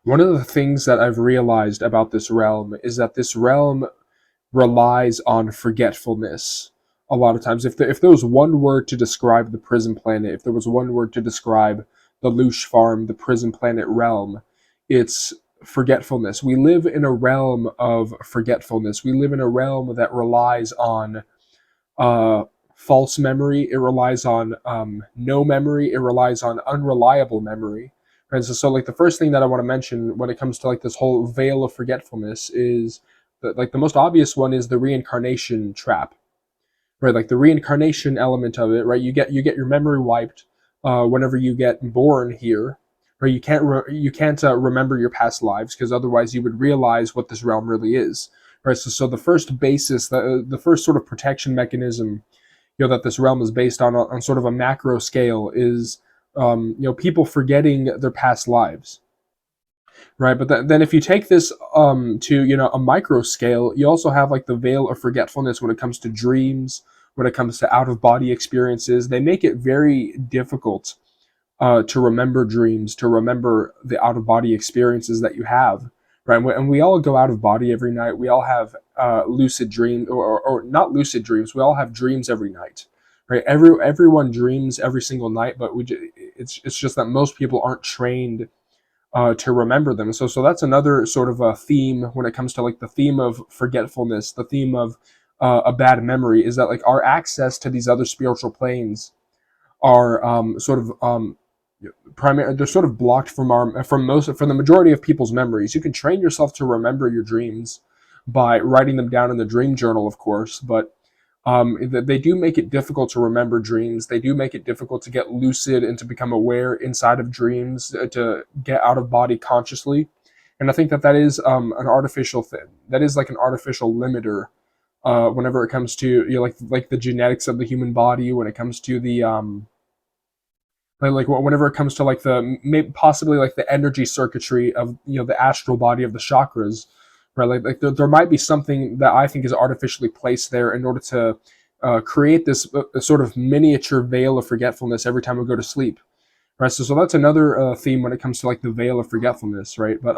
One of the things that I've realized about this realm is that this realm relies on forgetfulness a lot of times. If there was one word to describe the prison planet, if there was one word to describe the Loosh Farm, the prison planet realm, it's forgetfulness. We live in a realm of forgetfulness. We live in a realm that relies on uh, false memory. It relies on no memory. It relies on unreliable memory. Right. So like the first thing that I want to mention when it comes to like this whole veil of forgetfulness is that like the most obvious one is the reincarnation trap. Right. Like the reincarnation element of it. Right. You get your memory wiped whenever you get born here. Right. You can't remember your past lives because otherwise you would realize what this realm really is. Right. So the first basis, the first sort of protection mechanism, that this realm is based on sort of a macro scale is people forgetting their past lives, right? But then if you take this to a micro scale, you also have like the veil of forgetfulness when it comes to dreams, when it comes to out of body experiences. They make it very difficult to remember dreams, to remember the out of body experiences that you have, right? And we all go out of body every night. We all have lucid dreams, or not lucid dreams. We all have dreams every night, right? Everyone dreams every single night, but it's just that most people aren't trained to remember them. So that's another sort of a theme when it comes to like the theme of forgetfulness, the theme of a bad memory, is that like our access to these other spiritual planes are sort of primary. They're sort of blocked from the majority of people's memories. You can train yourself to remember your dreams by writing them down in the dream journal, of course, but they do make it difficult to remember dreams. They do make it difficult to get lucid and to become aware inside of dreams, to get out of body consciously. And I think that is an artificial thing. That is like an artificial limiter whenever it comes to like the genetics of the human body. When it comes to the like whenever it comes to like possibly like the energy circuitry of the astral body of the chakras, right? Like there might be something that I think is artificially placed there in order to create this sort of miniature veil of forgetfulness every time we go to sleep, right? So that's another theme when it comes to like the veil of forgetfulness, right? But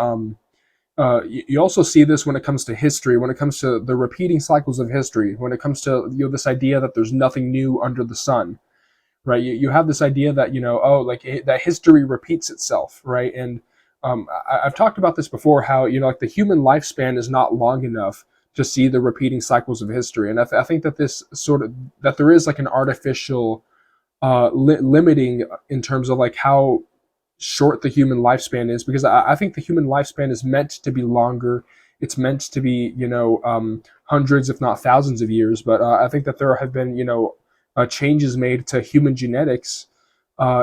you also see this when it comes to history, when it comes to the repeating cycles of history, when it comes to this idea that there's nothing new under the sun, right? You have this idea that that history repeats itself, right? And I've talked about this before, how like the human lifespan is not long enough to see the repeating cycles of history. And I think that this sort of that there is like an artificial limiting in terms of like how short the human lifespan is, because I think the human lifespan is meant to be longer. It's meant to be hundreds if not thousands of years. But I think that there have been changes made to human genetics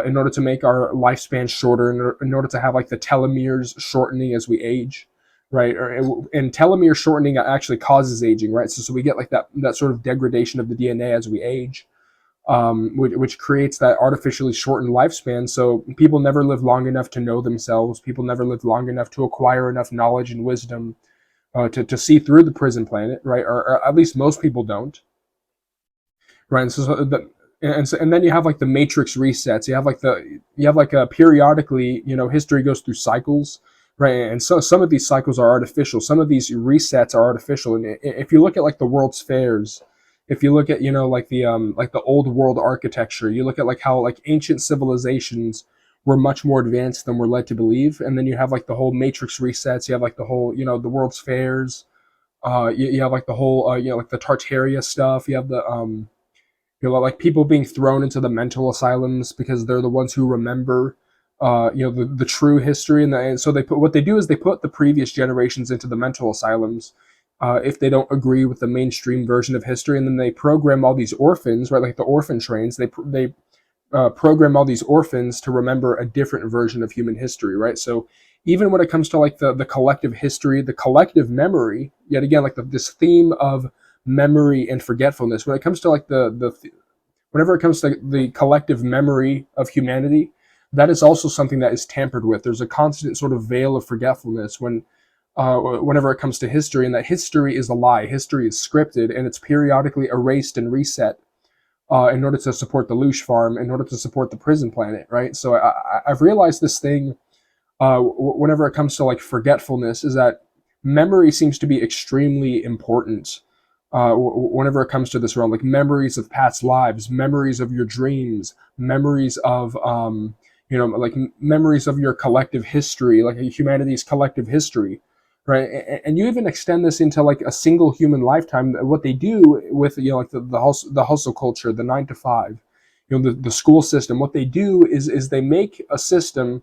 in order to make our lifespan shorter, in order to have like the telomeres shortening as we age, right? And telomere shortening actually causes aging, right? So we get like that sort of degradation of the DNA as we age, which creates that artificially shortened lifespan. So people never live long enough to know themselves. People never live long enough to acquire enough knowledge and wisdom to see through the prison planet, right? Or at least most people don't, right? And then you have like the matrix resets. You have like a periodically, history goes through cycles, right? And so some of these cycles are artificial. Some of these resets are artificial. And if you look at like the world's fairs, if you look at like the old world architecture, you look at like how like ancient civilizations were much more advanced than we're led to believe. And then you have like the whole matrix resets. You have like the whole the world's fairs. You have like the whole like the Tartaria stuff. You have the like people being thrown into the mental asylums because they're the ones who remember the true history. And so what they do is they put the previous generations into the mental asylums if they don't agree with the mainstream version of history. And then they program all these orphans, right? Like the orphan trains, they program all these orphans to remember a different version of human history, right? So even when it comes to like the collective history, the collective memory, yet again, like this theme of memory and forgetfulness, when it comes to like whenever it comes to the collective memory of humanity, that is also something that is tampered with. There's a constant sort of veil of forgetfulness whenever it comes to history, and that history is a lie. History is scripted, and it's periodically erased and reset in order to support the Loosh Farm, in order to support the prison planet, right? So I've realized this thing whenever it comes to like forgetfulness, is that memory seems to be extremely important. Whenever it comes to this realm, like memories of past lives, memories of your dreams, memories of like memories of your collective history, like humanity's collective history, right? And you even extend this into like a single human lifetime. What they do with like the hustle culture, the 9 to 5, the school system. What they do is they make a system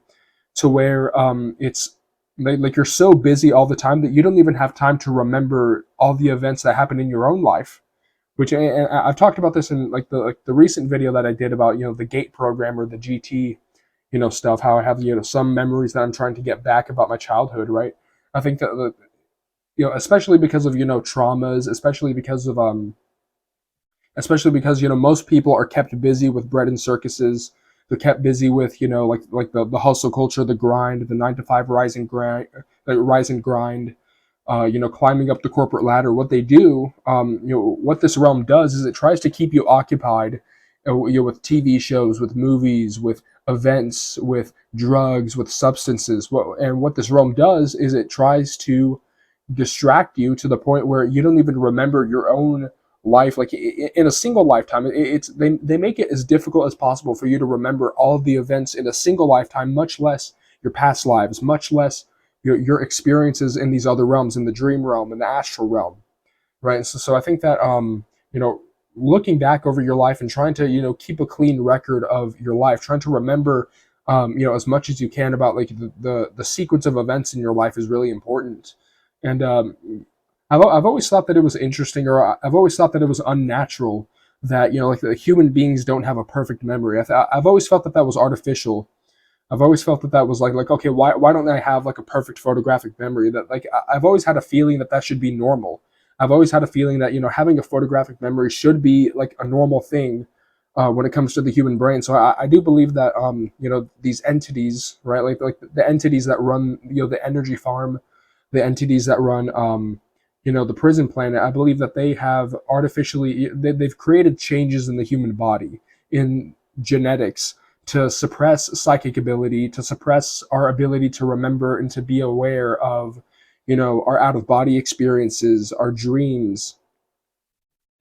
to where it's like you're so busy all the time that you don't even have time to remember all the events that happen in your own life. Which, and I've talked about this in like the recent video that I did about the gate program, or the GT stuff. How I have some memories that I'm trying to get back about my childhood. Right. I think that especially because of traumas, especially because most people are kept busy with bread and circuses. They're kept busy with like the hustle culture, the grind, the 9 to 5 rise and grind. Climbing up the corporate ladder. What they do, what this realm does, is it tries to keep you occupied, with TV shows, with movies, with events, with drugs, with substances. And what this realm does is it tries to distract you to the point where you don't even remember your own life. Like in a single lifetime, they make it as difficult as possible for you to remember all of the events in a single lifetime, much less your past lives, much less your experiences in these other realms, in the dream realm, in the astral realm, right? So I think that looking back over your life and trying to keep a clean record of your life, trying to remember as much as you can about like the sequence of events in your life is really important. And I've always thought that it was interesting, or I've always thought that it was unnatural that like the human beings don't have a perfect memory. I've always felt that that was artificial. I've always felt that that was like okay, why don't I have like a perfect photographic memory? That like I've always had a feeling that that should be normal. I've always had a feeling that having a photographic memory should be like a normal thing when it comes to the human brain. So I do believe that these entities, right, like the entities that run the energy farm, the entities that run the prison planet. I believe that they have they've created changes in the human body, in genetics, to suppress psychic ability, to suppress our ability to remember and to be aware of our out of body experiences, our dreams.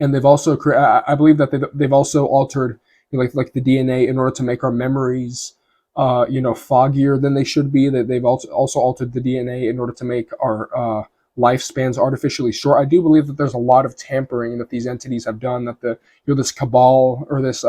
And they've also I believe that they've also altered like the DNA in order to make our memories foggier than they should be. That they've also altered the DNA in order to make our lifespans artificially short. I do believe that there's a lot of tampering that these entities have done, that the this cabal, or this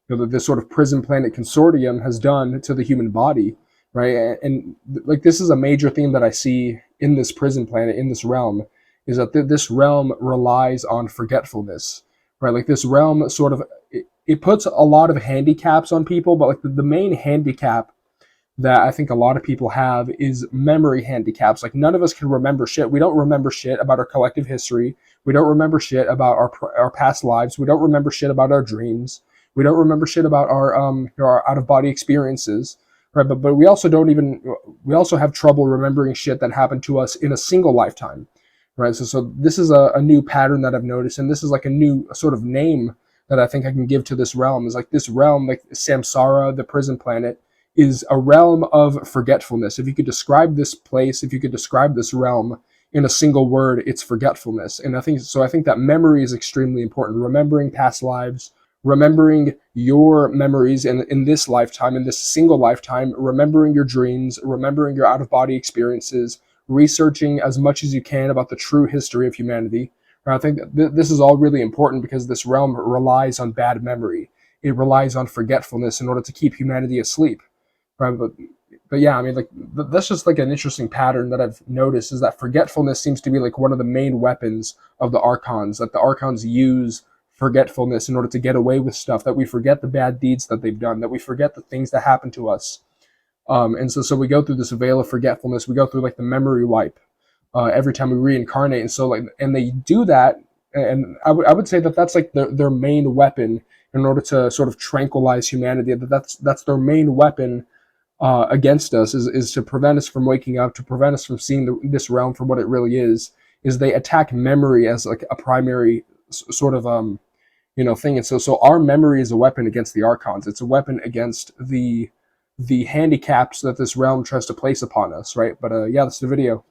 this sort of prison planet consortium has done to the human body, right? And like this is a major theme that I see in this prison planet, in this realm, is that this realm relies on forgetfulness, right? Like this realm sort of it puts a lot of handicaps on people, but like the main handicap that I think a lot of people have is memory handicaps. Like none of us can remember shit. We don't remember shit about our collective history. We don't remember shit about our past lives. We don't remember shit about our dreams. We don't remember shit about our out of body experiences, right? But we also have trouble remembering shit that happened to us in a single lifetime, right? So this is a new pattern that I've noticed, and this is like a new sort of name that I think I can give to this realm. Is like this realm, like Samsara, the prison planet, is a realm of forgetfulness. If you could describe this place, if you could describe this realm in a single word, it's forgetfulness. And I think so. I think that memory is extremely important. Remembering past lives, remembering your memories in this lifetime, in this single lifetime, remembering your dreams, remembering your out of body experiences, researching as much as you can about the true history of humanity. I think this is all really important because this realm relies on bad memory. It relies on forgetfulness in order to keep humanity asleep. Right, but yeah, I mean, like that's just like an interesting pattern that I've noticed, is that forgetfulness seems to be like one of the main weapons of the archons. That the archons use forgetfulness in order to get away with stuff. That we forget the bad deeds that they've done. That we forget the things that happened to us. And so we go through this veil of forgetfulness. We go through like the memory wipe every time we reincarnate, and so like, and they do that, and I would say that that's like their main weapon in order to sort of tranquilize humanity. That's their main weapon against us, is to prevent us from waking up, to prevent us from seeing this realm for what it really is they attack memory as like a primary sort of thing. And so our memory is a weapon against the archons. It's a weapon against the the handicaps that this realm tries to place upon us, right? But yeah, that's the video.